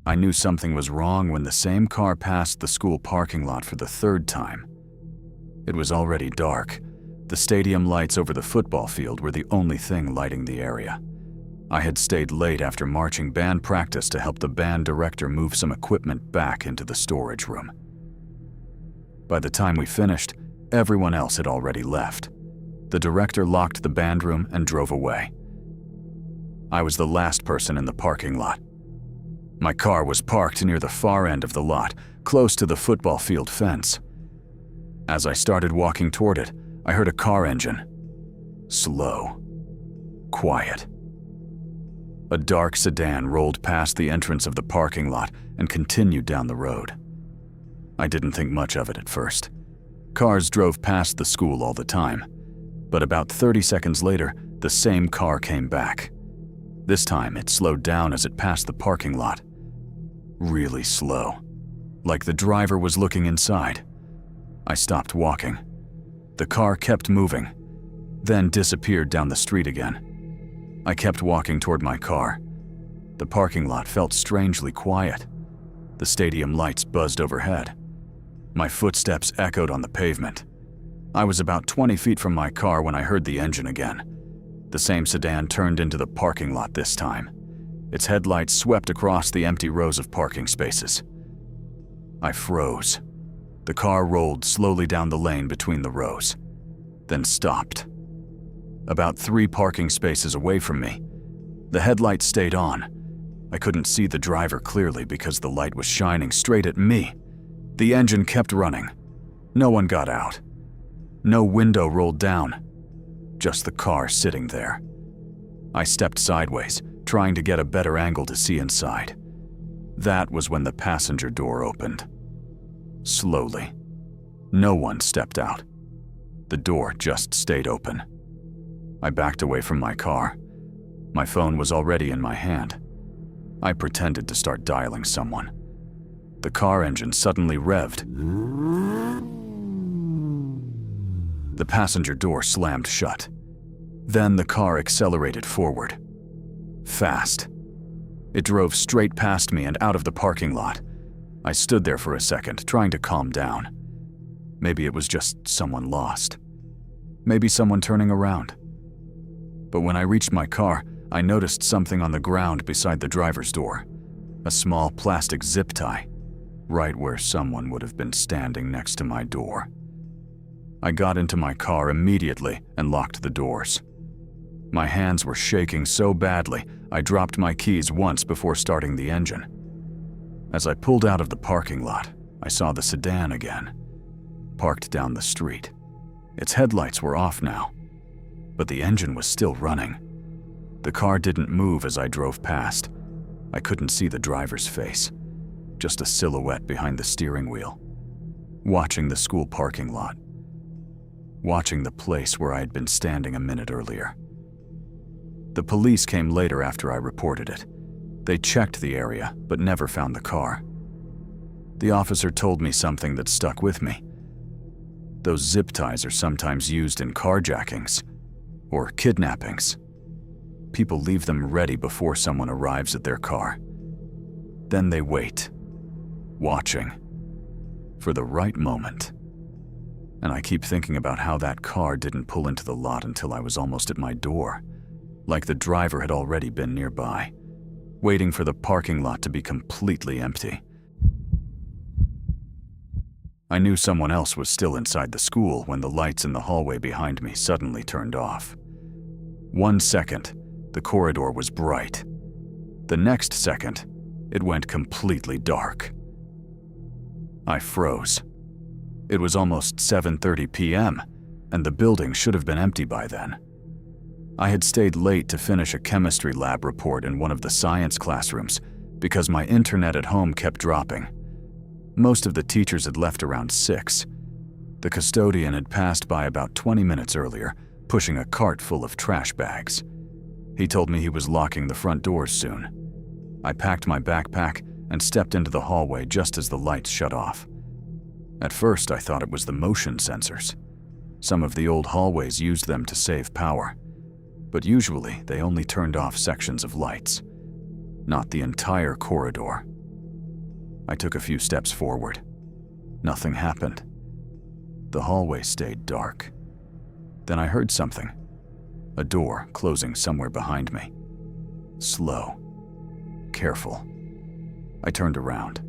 I knew something was wrong when the same car passed the school parking lot for the third time. It was already dark. The stadium lights over the football field were the only thing lighting the area. I had stayed late after marching band practice to help the band director move some equipment back into the storage room. By the time we finished, everyone else had already left. The director locked the band room and drove away. I was the last person in the parking lot. My car was parked near the far end of the lot, close to the football field fence. As I started walking toward it, I heard a car engine. Slow. Quiet. A dark sedan rolled past the entrance of the parking lot and continued down the road. I didn't think much of it at first. Cars drove past the school all the time, but about 30 seconds later, the same car came back. This time, it slowed down as it passed the parking lot. Really slow, like the driver was looking inside. I stopped walking. The car kept moving, then disappeared down the street again. I kept walking toward my car. The parking lot felt strangely quiet. The stadium lights buzzed overhead. My footsteps echoed on the pavement. I was about 20 feet from my car when I heard the engine again. The same sedan turned into the parking lot this time. Its headlights swept across the empty rows of parking spaces. I froze. The car rolled slowly down the lane between the rows, then stopped. About 3 parking spaces away from me, the headlights stayed on. I couldn't see the driver clearly because the light was shining straight at me. The engine kept running. No one got out. No window rolled down. Just the car sitting there. I stepped sideways, trying to get a better angle to see inside. That was when the passenger door opened. Slowly. No one stepped out. The door just stayed open. I backed away from my car. My phone was already in my hand. I pretended to start dialing someone. The car engine suddenly revved. The passenger door slammed shut. Then the car accelerated forward. Fast. It drove straight past me and out of the parking lot. I stood there for a second, trying to calm down. Maybe it was just someone lost. Maybe someone turning around. But when I reached my car, I noticed something on the ground beside the driver's door. A small plastic zip tie, right where someone would have been standing next to my door. I got into my car immediately and locked the doors. My hands were shaking so badly, I dropped my keys once before starting the engine. As I pulled out of the parking lot, I saw the sedan again, parked down the street. Its headlights were off now, but the engine was still running. The car didn't move as I drove past. I couldn't see the driver's face, just a silhouette behind the steering wheel, watching the school parking lot, watching the place where I had been standing a minute earlier. The police came later after I reported it. They checked the area, but never found the car. The officer told me something that stuck with me. Those zip ties are sometimes used in carjackings or kidnappings. People leave them ready before someone arrives at their car. Then they wait, watching, for the right moment. And I keep thinking about how that car didn't pull into the lot until I was almost at my door, like the driver had already been nearby, waiting for the parking lot to be completely empty. I knew someone else was still inside the school when the lights in the hallway behind me suddenly turned off. 1 second, the corridor was bright. The next second, it went completely dark. I froze. It was almost 7:30 p.m., and the building should have been empty by then. I had stayed late to finish a chemistry lab report in one of the science classrooms because my internet at home kept dropping. Most of the teachers had left around 6. The custodian had passed by about 20 minutes earlier, pushing a cart full of trash bags. He told me he was locking the front doors soon. I packed my backpack and stepped into the hallway just as the lights shut off. At first, I thought it was the motion sensors. Some of the old hallways used them to save power, but usually they only turned off sections of lights, not the entire corridor. I took a few steps forward. Nothing happened. The hallway stayed dark. Then I heard something. A door closing somewhere behind me. Slow. Careful. I turned around.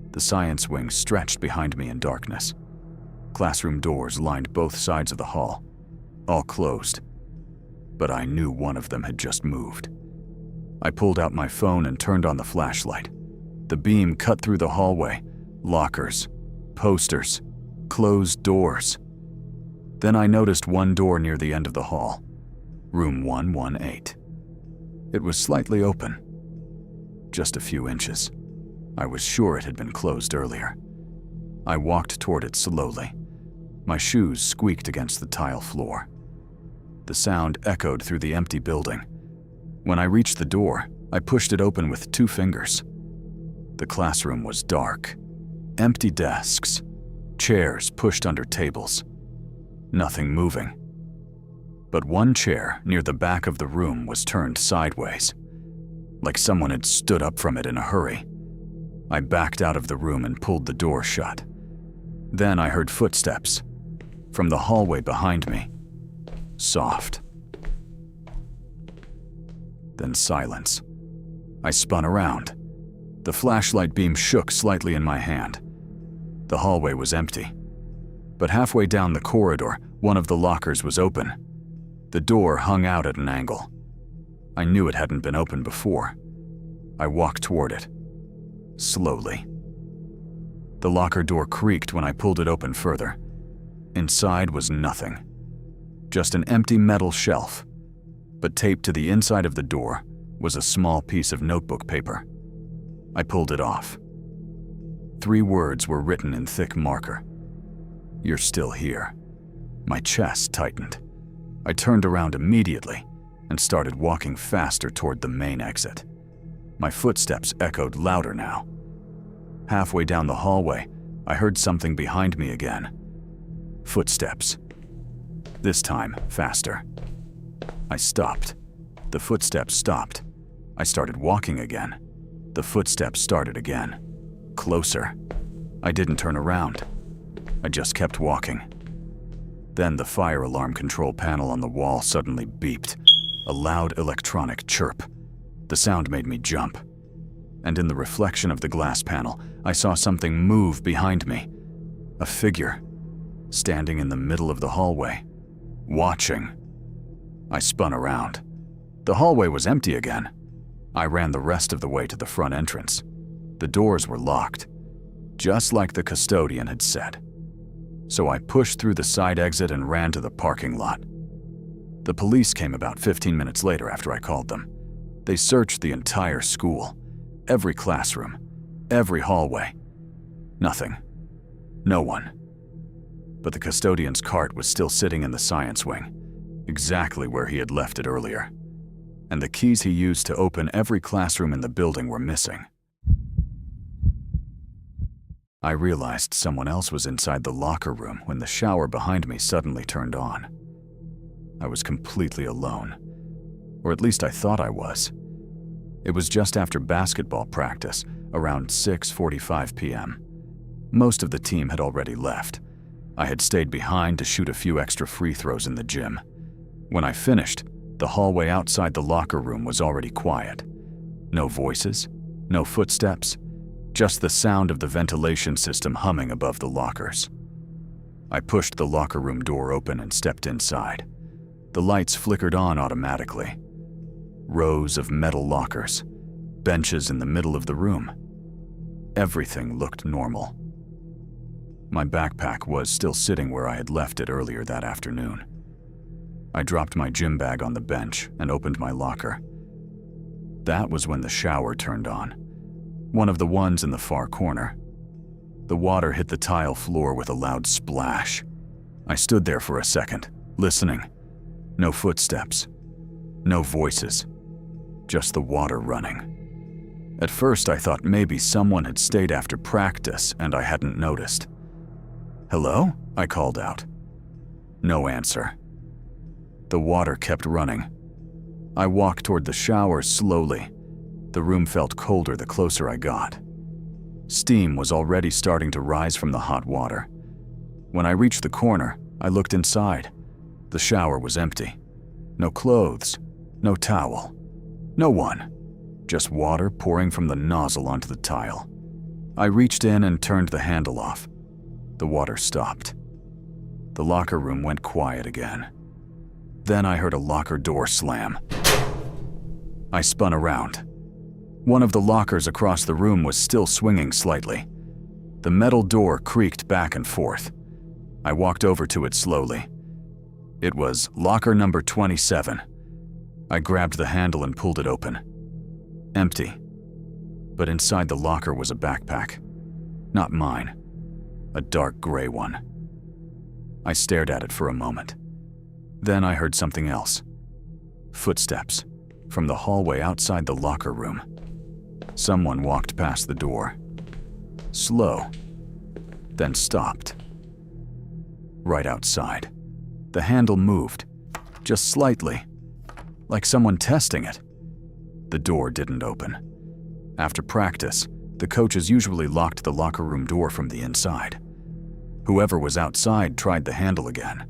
The science wing stretched behind me in darkness. Classroom doors lined both sides of the hall, all closed. But I knew one of them had just moved. I pulled out my phone and turned on the flashlight. The beam cut through the hallway. Lockers, posters, closed doors. Then I noticed one door near the end of the hall. Room 118. It was slightly open. Just a few inches. I was sure it had been closed earlier. I walked toward it slowly. My shoes squeaked against the tile floor. The sound echoed through the empty building. When I reached the door, I pushed it open with 2 fingers. The classroom was dark. Empty desks. Chairs pushed under tables. Nothing moving. But one chair near the back of the room was turned sideways, like someone had stood up from it in a hurry. I backed out of the room and pulled the door shut. Then I heard footsteps from the hallway behind me. Soft. Then silence. I spun around. The flashlight beam shook slightly in my hand. The hallway was empty. But halfway down the corridor, one of the lockers was open. The door hung out at an angle. I knew it hadn't been opened before. I walked toward it. Slowly. The locker door creaked when I pulled it open further. Inside was nothing. Just an empty metal shelf. But taped to the inside of the door was a small piece of notebook paper. I pulled it off. 3 words were written in thick marker. "You're still here." My chest tightened. I turned around immediately and started walking faster toward the main exit. My footsteps echoed louder now. Halfway down the hallway, I heard something behind me again. Footsteps. This time, faster. I stopped. The footsteps stopped. I started walking again. The footsteps started again. Closer. I didn't turn around. I just kept walking. Then the fire alarm control panel on the wall suddenly beeped, a loud electronic chirp. The sound made me jump. And in the reflection of the glass panel, I saw something move behind me. A figure, standing in the middle of the hallway, watching. I spun around. The hallway was empty again. I ran the rest of the way to the front entrance. The doors were locked, just like the custodian had said. So I pushed through the side exit and ran to the parking lot. The police came about 15 minutes later after I called them. They searched the entire school, every classroom, every hallway. Nothing. No one. But the custodian's cart was still sitting in the science wing, exactly where he had left it earlier. And the keys he used to open every classroom in the building were missing. I realized someone else was inside the locker room when the shower behind me suddenly turned on. I was completely alone, or at least I thought I was. It was just after basketball practice, around 6:45 p.m. Most of the team had already left. I had stayed behind to shoot a few extra free throws in the gym. When I finished, the hallway outside the locker room was already quiet. No voices, no footsteps, just the sound of the ventilation system humming above the lockers. I pushed the locker room door open and stepped inside. The lights flickered on automatically. Rows of metal lockers, benches in the middle of the room. Everything looked normal. My backpack was still sitting where I had left it earlier that afternoon. I dropped my gym bag on the bench and opened my locker. That was when the shower turned on, one of the ones in the far corner. The water hit the tile floor with a loud splash. I stood there for a second, listening. No footsteps, no voices, just the water running. At first I thought maybe someone had stayed after practice and I hadn't noticed. "Hello?" I called out. No answer. The water kept running. I walked toward the shower slowly. The room felt colder the closer I got. Steam was already starting to rise from the hot water. When I reached the corner, I looked inside. The shower was empty. No clothes, no towel, no one. Just water pouring from the nozzle onto the tile. I reached in and turned the handle off. The water stopped. The locker room went quiet again. Then I heard a locker door slam. I spun around. One of the lockers across the room was still swinging slightly. The metal door creaked back and forth. I walked over to it slowly. It was locker number 27. I grabbed the handle and pulled it open. Empty. But inside the locker was a backpack. Not mine. A dark gray one. I stared at it for a moment. Then I heard something else. Footsteps from the hallway outside the locker room. Someone walked past the door. Slow. Then stopped. Right outside. The handle moved. Just slightly. Like someone testing it. The door didn't open. After practice, the coaches usually locked the locker room door from the inside. Whoever was outside tried the handle again.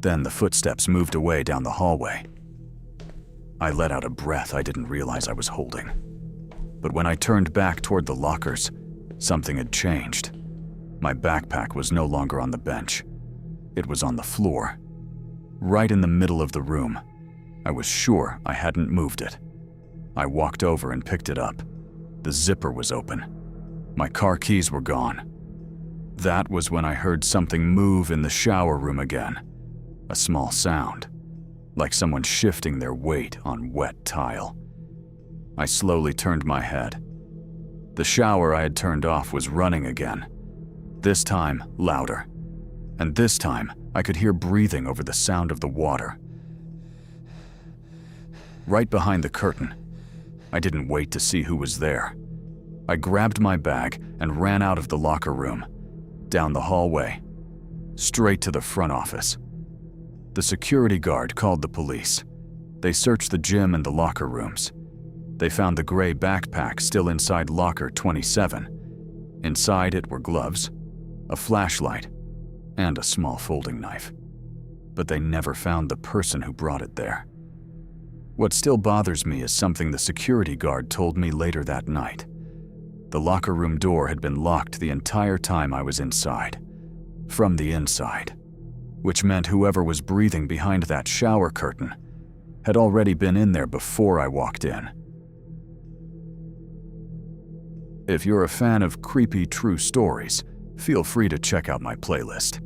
Then the footsteps moved away down the hallway. I let out a breath I didn't realize I was holding. But when I turned back toward the lockers, something had changed. My backpack was no longer on the bench. It was on the floor. Right in the middle of the room. I was sure I hadn't moved it. I walked over and picked it up. The zipper was open. My car keys were gone. That was when I heard something move in the shower room again. A small sound, like someone shifting their weight on wet tile. I slowly turned my head. The shower I had turned off was running again. This time, louder. And this time, I could hear breathing over the sound of the water. Right behind the curtain. I didn't wait to see who was there. I grabbed my bag and ran out of the locker room, down the hallway, straight to the front office. The security guard called the police. They searched the gym and the locker rooms. They found the gray backpack still inside locker 27. Inside it were gloves, a flashlight, and a small folding knife. But they never found the person who brought it there. What still bothers me is something the security guard told me later that night. The locker room door had been locked the entire time I was inside. From the inside. Which meant whoever was breathing behind that shower curtain had already been in there before I walked in. If you're a fan of creepy true stories, feel free to check out my playlist.